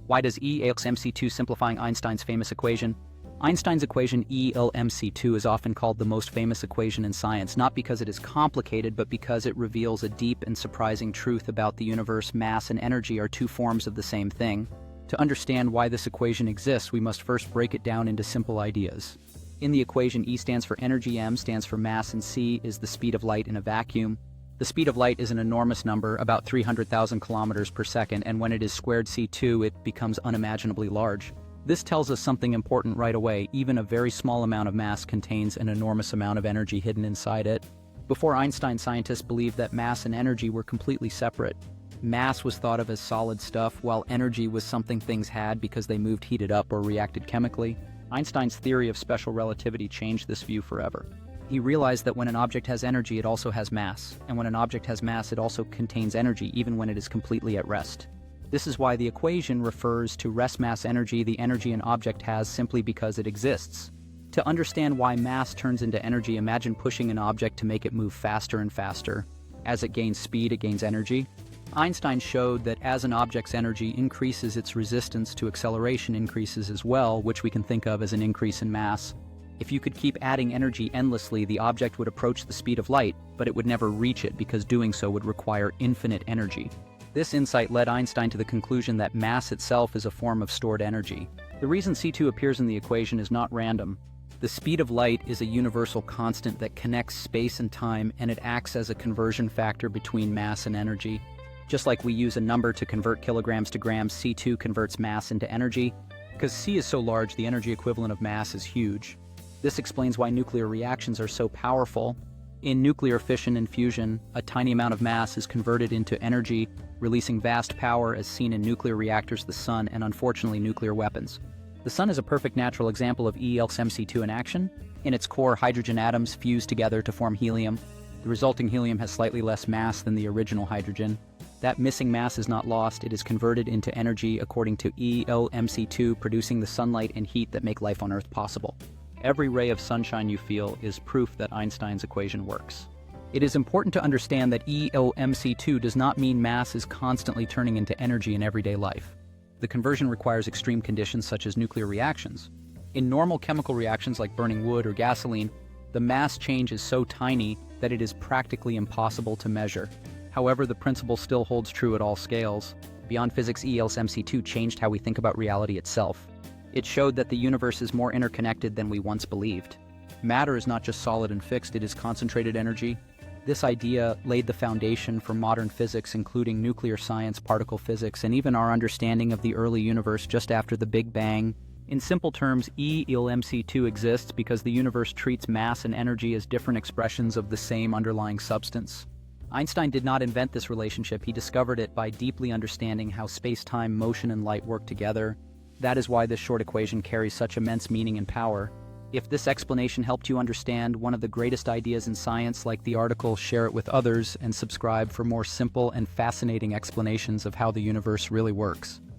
Why does E equals mc² simplifying Einstein's famous equation? Einstein's equation E equals mc² is often called the most famous equation in science, not because it is complicated, but because it reveals a deep and surprising truth about the universe. Mass and energy are two forms of the same thing. To understand why this equation exists, we must first break it down into simple ideas. In the equation, E stands for energy, m stands for mass, and c is the speed of light in a vacuum. The speed of light is an enormous number, about 300,000 kilometers per second, and when it is squared c2, it becomes unimaginably large. This tells us something important right away. Even a very small amount of mass contains an enormous amount of energy hidden inside it. Before Einstein, scientists believed that mass and energy were completely separate. Mass was thought of as solid stuff, while energy was something things had because they moved, heated up, or reacted chemically. Einstein's theory of special relativity changed this view forever. He realized that when an object has energy, it also has mass, and when an object has mass, it also contains energy, even when it is completely at rest. This is why the equation refers to rest mass energy, the energy an object has, simply because it exists. To understand why mass turns into energy, imagine pushing an object to make it move faster and faster. As it gains speed, it gains energy. Einstein showed that as an object's energy increases, its resistance to acceleration increases as well, which we can think of as an increase in mass. If you could keep adding energy endlessly, the object would approach the speed of light, but it would never reach it because doing so would require infinite energy. This insight led Einstein to the conclusion that mass itself is a form of stored energy. The reason c2 appears in the equation is not random. The speed of light is a universal constant that connects space and time, and it acts as a conversion factor between mass and energy. Just like we use a number to convert kilograms to grams, c2 converts mass into energy. Because c is so large, the energy equivalent of mass is huge. This explains why nuclear reactions are so powerful. In nuclear fission and fusion, a tiny amount of mass is converted into energy, releasing vast power as seen in nuclear reactors, the sun, and unfortunately nuclear weapons. The sun is a perfect natural example of E equals mc² in action. In its core, hydrogen atoms fuse together to form helium. The resulting helium has slightly less mass than the original hydrogen. That missing mass is not lost, it is converted into energy according to E equals mc², producing the sunlight and heat that make life on Earth possible. Every ray of sunshine you feel is proof that Einstein's equation works. It is important to understand that E equals mc² does not mean mass is constantly turning into energy in everyday life. The conversion requires extreme conditions such as nuclear reactions. In normal chemical reactions like burning wood or gasoline, the mass change is so tiny that it is practically impossible to measure. However, the principle still holds true at all scales. Beyond physics, E equals mc² changed how we think about reality itself. It showed that the universe is more interconnected than we once believed. Matter is not just solid and fixed, it is concentrated energy. This idea laid the foundation for modern physics, including nuclear science, particle physics, and even our understanding of the early universe just after the Big Bang. In simple terms, E equals mc² exists because the universe treats mass and energy as different expressions of the same underlying substance. Einstein did not invent this relationship, he discovered it by deeply understanding how space-time, motion, and light work together. That is why this short equation carries such immense meaning and power. If this explanation helped you understand one of the greatest ideas in science, like the article, share it with others, and subscribe for more simple and fascinating explanations of how the universe really works.